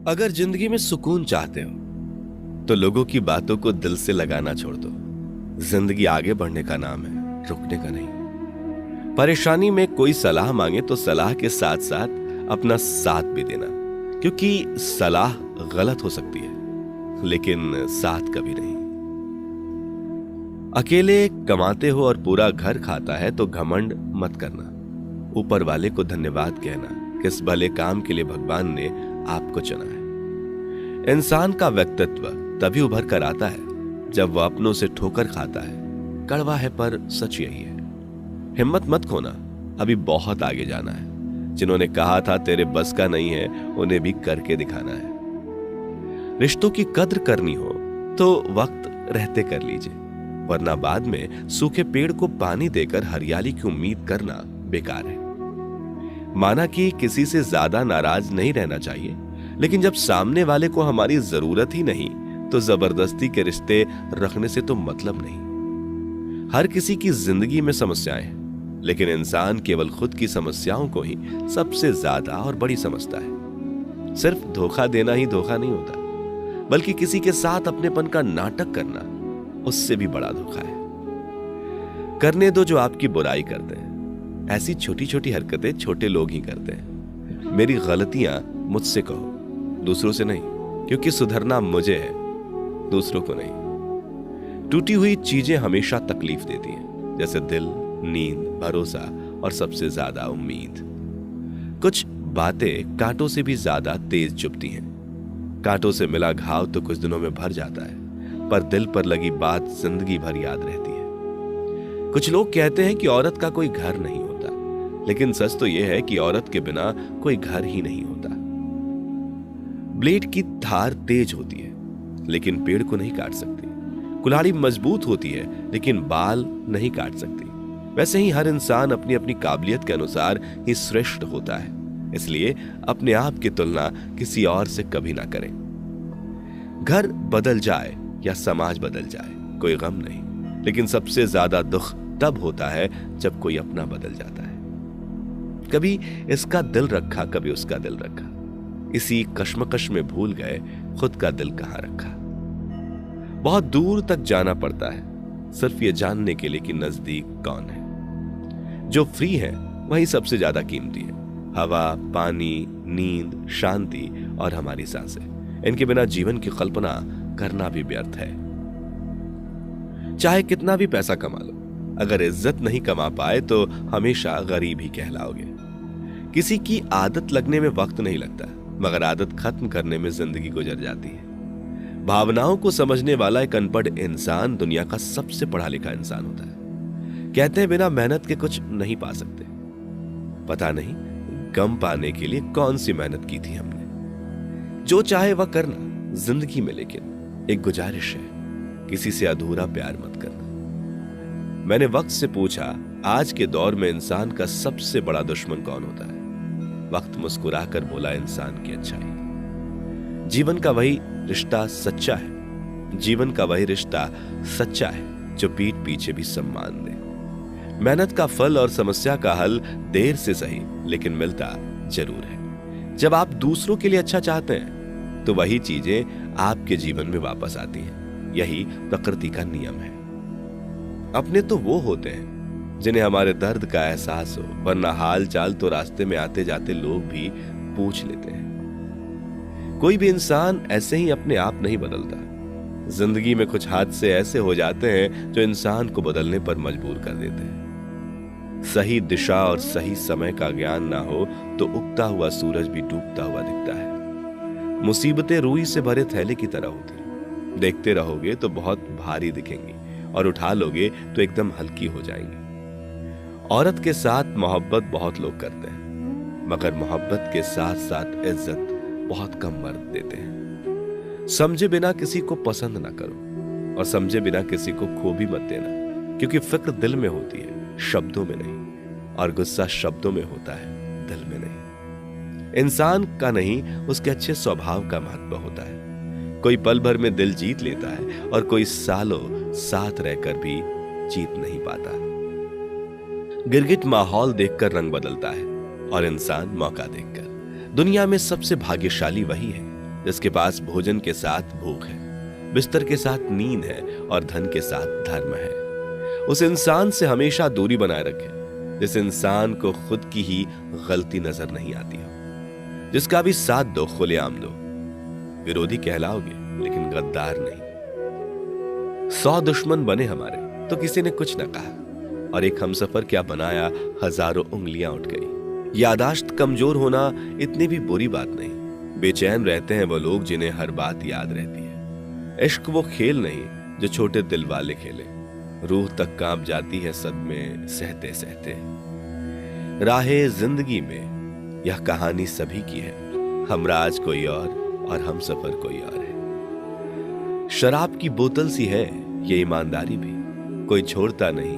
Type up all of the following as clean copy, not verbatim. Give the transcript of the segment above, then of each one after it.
अगर जिंदगी में सुकून चाहते हो तो लोगों की बातों को दिल से लगाना छोड़ दो। जिंदगी आगे बढ़ने का नाम है, रुकने का नहीं। परेशानी में कोई सलाह मांगे तो सलाह के साथ साथ अपना साथ भी देना, क्योंकि सलाह गलत हो सकती है लेकिन साथ कभी नहीं। अकेले कमाते हो और पूरा घर खाता है तो घमंड मत करना। ऊपर वाले को धन्यवाद कहना, किस भले काम के लिए भगवान ने आपको चुना है। इंसान का व्यक्तित्व तभी उभर कर आता है जब वह अपनों से ठोकर खाता है। कड़वा है पर सच यही है। हिम्मत मत खोना, अभी बहुत आगे जाना है। जिन्होंने कहा था तेरे बस का नहीं है, उन्हें भी करके दिखाना है। रिश्तों की कद्र करनी हो तो वक्त रहते कर लीजिए, वरना बाद में सूखे पेड़ को पानी देकर हरियाली की उम्मीद करना बेकार है। माना कि किसी से ज्यादा नाराज नहीं रहना चाहिए, लेकिन जब सामने वाले को हमारी जरूरत ही नहीं तो जबरदस्ती के रिश्ते रखने से तो मतलब नहीं। हर किसी की जिंदगी में समस्याएं हैं, लेकिन इंसान केवल खुद की समस्याओं को ही सबसे ज्यादा और बड़ी समझता है। सिर्फ धोखा देना ही धोखा नहीं होता, बल्कि किसी के साथ अपनेपन का नाटक करना उससे भी बड़ा धोखा है। करने दो जो आपकी बुराई करते हैं। ऐसी छोटी छोटी हरकतें छोटे लोग ही करते हैं। मेरी गलतियां मुझसे कहो, दूसरों से नहीं, क्योंकि सुधरना मुझे है, दूसरों को नहीं। टूटी हुई चीजें हमेशा तकलीफ देती हैं, जैसे दिल, नींद, भरोसा और सबसे ज्यादा उम्मीद। कुछ बातें कांटों से भी ज्यादा तेज चुभती हैं। कांटों से मिला घाव तो कुछ दिनों में भर जाता है, पर दिल पर लगी बात जिंदगी भर याद रहती है। कुछ लोग कहते हैं कि औरत का कोई घर नहीं होता, लेकिन सच तो यह है कि औरत के बिना कोई घर ही नहीं होता। ब्लेड की धार तेज होती है, लेकिन पेड़ को नहीं काट सकती। कुल्हाड़ी मजबूत होती है, लेकिन बाल नहीं काट सकती। वैसे ही हर इंसान अपनी अपनी काबिलियत के अनुसार ही श्रेष्ठ होता है, इसलिए अपने आप की तुलना किसी और से कभी ना करें। घर बदल जाए या समाज बदल जाए कोई गम नहीं, लेकिन सबसे ज्यादा दुख तब होता है जब कोई अपना बदल जाता है। कभी इसका दिल रखा, कभी उसका दिल रखा, इसी कश्मकश में भूल गए खुद का दिल कहां रखा। बहुत दूर तक जाना पड़ता है सिर्फ ये जानने के लिए कि नजदीक कौन है। जो फ्री है वही सबसे ज्यादा कीमती है। हवा, पानी, नींद, शांति और हमारी सांसें, इनके बिना जीवन की कल्पना करना भी व्यर्थ है। चाहे कितना भी पैसा कमा लो, अगर इज्जत नहीं कमा पाए तो हमेशा गरीब ही कहलाओगे। किसी की आदत लगने में वक्त नहीं लगता, मगर आदत खत्म करने में जिंदगी गुजर जाती है। भावनाओं को समझने वाला एक अनपढ़ इंसान दुनिया का सबसे पढ़ा लिखा इंसान होता है। कहते हैं बिना मेहनत के कुछ नहीं पा सकते। पता नहीं गम पाने के लिए कौन सी मेहनत की थी हमने। जो चाहे वह करना जिंदगी में, लेकिन एक गुजारिश है, किसी से अधूरा प्यार मत करना। मैंने वक्त से पूछा, आज के दौर में इंसान का सबसे बड़ा दुश्मन कौन होता है? वक्त मुस्कुराकर बोला, इंसान की अच्छाई। जीवन का वही रिश्ता सच्चा है, जीवन का वही रिश्ता सच्चा है जो पीठ पीछे भी सम्मान दे। मेहनत का फल और समस्या का हल देर से सही, लेकिन मिलता जरूर है। जब आप दूसरों के लिए अच्छा चाहते हैं तो वही चीजें आपके जीवन में वापस आती हैं। यही प्रकृति का नियम है। अपने तो वो होते हैं जिन्हें हमारे दर्द का एहसास हो, वरना हाल चाल तो रास्ते में आते जाते लोग भी पूछ लेते हैं। कोई भी इंसान ऐसे ही अपने आप नहीं बदलता। जिंदगी में कुछ हादसे ऐसे हो जाते हैं जो इंसान को बदलने पर मजबूर कर देते हैं। सही दिशा और सही समय का ज्ञान ना हो तो उगता हुआ सूरज भी डूबता हुआ दिखता है। मुसीबतें रुई से भरे थैले की तरह होती हैं। देखते रहोगे तो बहुत भारी दिखेंगी और उठा लोगे तो एकदम हल्की हो जाएंगी। औरत के साथ मोहब्बत बहुत लोग करते हैं, मगर मोहब्बत के साथ साथ इज्जत बहुत कम मर्द देते हैं। समझे बिना किसी को पसंद ना करो और समझे बिना किसी को खो भी मत देना, क्योंकि फिक्र दिल में होती है, शब्दों में नहीं, और गुस्सा शब्दों में होता है, दिल में नहीं। इंसान का नहीं, उसके अच्छे स्वभाव का महत्व होता है। कोई पल भर में दिल जीत लेता है और कोई सालों साथ रहकर भी जीत नहीं पाता। गिरगिट माहौल देखकर रंग बदलता है और इंसान मौका देखकर। दुनिया में सबसे भाग्यशाली वही है जिसके पास भोजन के साथ भूख है, बिस्तर के साथ नींद है और धन के साथ धर्म है। उस इंसान से हमेशा दूरी बनाए रखें जिस इंसान को खुद की ही गलती नजर नहीं आती हो। जिसका भी साथ दो खुलेआम दो, विरोधी कहलाओगे लेकिन गद्दार नहीं। 100 दुश्मन बने हमारे तो किसी ने कुछ न कहा, और एक हमसफर क्या बनाया, हजारों उंगलियां उठ गई। यादाश्त कमजोर होना इतनी भी बुरी बात नहीं। बेचैन रहते हैं वो लोग जिन्हें हर बात याद रहती है। इश्क वो खेल नहीं जो छोटे दिल वाले खेले। रूह तक कांप जाती है सदमे सहते सहते। राहे जिंदगी में यह कहानी सभी की है। हमराज कोई और हमसफर कोई और है। शराब की बोतल सी है ये ईमानदारी भी, कोई छोड़ता नहीं,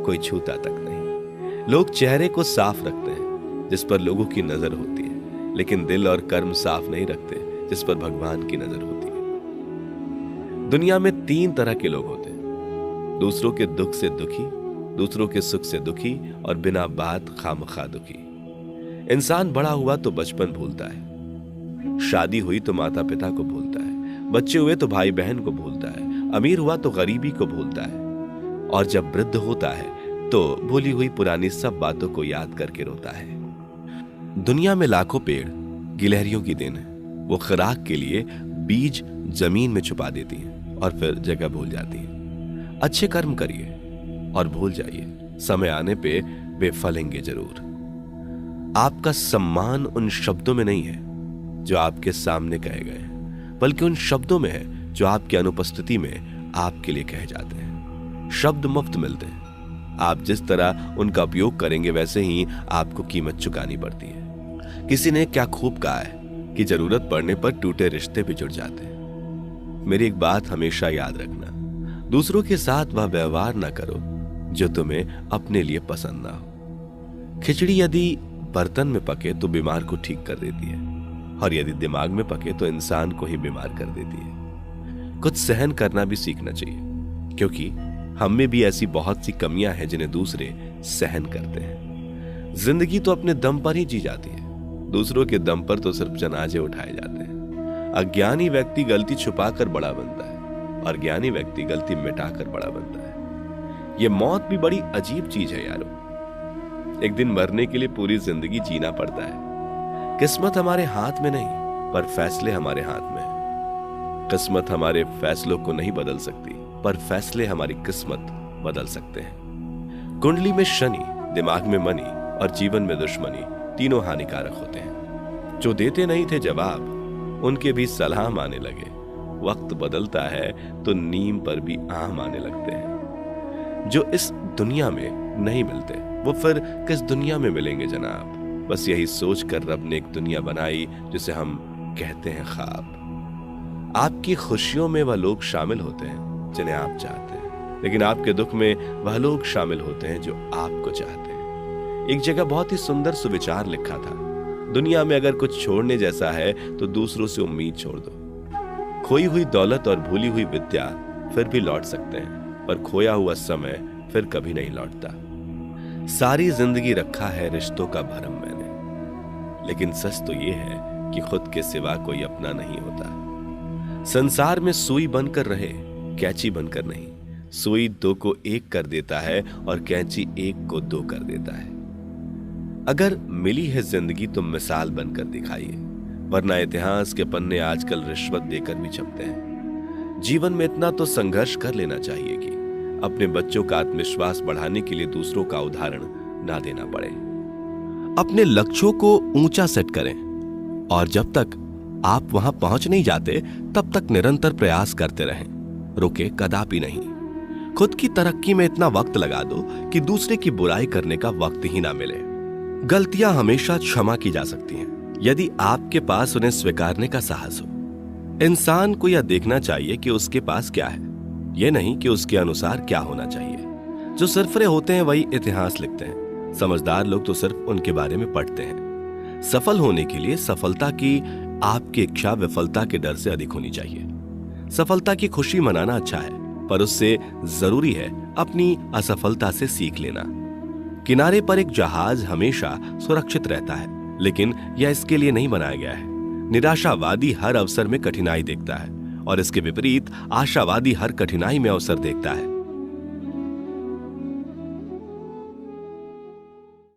कोई छूता तक नहीं। लोग चेहरे को साफ रखते हैं जिस पर लोगों की नजर होती है, लेकिन दिल और कर्म साफ नहीं रखते जिस पर भगवान की नजर होती है। दुनिया में 3 तरह के लोग होते हैं, दूसरों के दुख से दुखी, दूसरों के सुख से दुखी और बिना बात खामखा दुखी। इंसान बड़ा हुआ तो बचपन भूलता है, शादी हुई तो माता पिता को भूलता है, बच्चे हुए तो भाई बहन को भूलता है, अमीर हुआ तो गरीबी को भूलता है, और जब वृद्ध होता है तो भूली हुई पुरानी सब बातों को याद करके रोता है। दुनिया में लाखों पेड़ गिलहरियों की देन है। वो खुराक के लिए बीज जमीन में छुपा देती हैं और फिर जगह भूल जाती हैं। अच्छे कर्म करिए और भूल जाइए, समय आने पे वे फलेंगे जरूर। आपका सम्मान उन शब्दों में नहीं है जो आपके सामने कहे गए, बल्कि उन शब्दों में है जो आपकी अनुपस्थिति में आपके लिए कहे जाते हैं। शब्द मुफ्त मिलते हैं, आप जिस तरह उनका उपयोग करेंगे वैसे ही आपको कीमत चुकानी पड़ती है। किसी ने क्या खूब कहा है कि जरूरत पड़ने पर टूटे रिश्ते भी जुड़ जाते हैं। मेरी एक बात हमेशा याद रखना, दूसरों के साथ वह व्यवहार ना करो जो तुम्हें अपने लिए पसंद ना हो। खिचड़ी यदि बर्तन में पके तो बीमार को ठीक कर देती है, और यदि दिमाग में पके तो इंसान को ही बीमार कर देती है। कुछ सहन करना भी सीखना चाहिए, क्योंकि हम में भी ऐसी बहुत सी कमियां हैं जिन्हें दूसरे सहन करते हैं। जिंदगी तो अपने दम पर ही जी जाती है, दूसरों के दम पर तो सिर्फ जनाजे उठाए जाते हैं। अज्ञानी व्यक्ति गलती छुपाकर बड़ा बनता है और ज्ञानी व्यक्ति गलती मिटाकर बड़ा बनता है। यह मौत भी बड़ी अजीब चीज है यारो। एक दिन मरने के लिए पूरी जिंदगी जीना पड़ता है। किस्मत हमारे हाथ में नहीं, पर फैसले हमारे हाथ में है। किस्मत हमारे फैसलों को नहीं बदल सकती, पर फैसले हमारी किस्मत बदल सकते हैं। कुंडली में शनि, दिमाग में मनी और जीवन में दुश्मनी तीनों हानिकारक होते हैं। जो देते नहीं थे जवाब, उनके भी सलाम आने लगे। वक्त बदलता है तो नीम पर भी आम आने लगते हैं। जो इस दुनिया में नहीं मिलते वो फिर किस दुनिया में मिलेंगे जनाब। बस यही सोचकर रब ने एक दुनिया बनाई जिसे हम कहते हैं ख्वाब। आपकी खुशियों में वह लोग शामिल होते हैं जिन्हें आप चाहते हैं, लेकिन आपके दुख में वह लोग शामिल होते हैं जो आपको चाहते हैं। एक जगह बहुत ही सुंदर सुविचार लिखा था, दुनिया में अगर कुछ छोड़ने जैसा है तो दूसरों से उम्मीद छोड़ दो। खोई हुई दौलत और भूली हुई विद्या फिर भी लौट सकते हैं, पर खोया हुआ समय फिर कभी नहीं लौटता। सारी जिंदगी रखा है रिश्तों का भरम मैंने, लेकिन सच तो ये है कि खुद के सिवा कोई अपना नहीं होता। संसार में सुई बनकर रहे, कैंची बनकर नहीं। सुई 2 को 1 कर देता है और कैंची 1 को 2 कर देता है। अगर मिली है जिंदगी तो मिसाल बनकर दिखाइए, वरना इतिहास के पन्ने आजकल रिश्वत देकर भी छपते हैं। जीवन में इतना तो संघर्ष कर लेना चाहिए कि अपने बच्चों का आत्मविश्वास बढ़ाने के लिए दूसरों का उदाहरण ना देना पड़े। अपने लक्ष्यों को ऊंचा सेट करें, और जब तक आप वहां पहुंच नहीं जाते तब तक निरंतर प्रयास करते रहें, रुके कदापि नहीं। खुद की तरक्की में इतना वक्त लगा दो कि दूसरे की बुराई करने का वक्त ही ना मिले। गलतियां हमेशा क्षमा की जा सकती हैं यदि आपके पास उन्हें स्वीकारने का साहस हो। इंसान को यह देखना चाहिए कि उसके पास क्या है, यह नहीं कि उसके अनुसार क्या होना चाहिए। जो सरफरे होते हैं वही इतिहास लिखते हैं, समझदार लोग तो सिर्फ उनके बारे में पढ़ते हैं। सफल होने के लिए सफलता की आपकी इच्छा विफलता के डर से अधिक होनी चाहिए। सफलता की खुशी मनाना अच्छा है, पर उससे जरूरी है अपनी असफलता से सीख लेना। किनारे पर एक जहाज हमेशा सुरक्षित रहता है, लेकिन यह इसके लिए नहीं बनाया गया है। निराशावादी हर अवसर में कठिनाई देखता है और इसके विपरीत आशावादी हर कठिनाई में अवसर देखता है।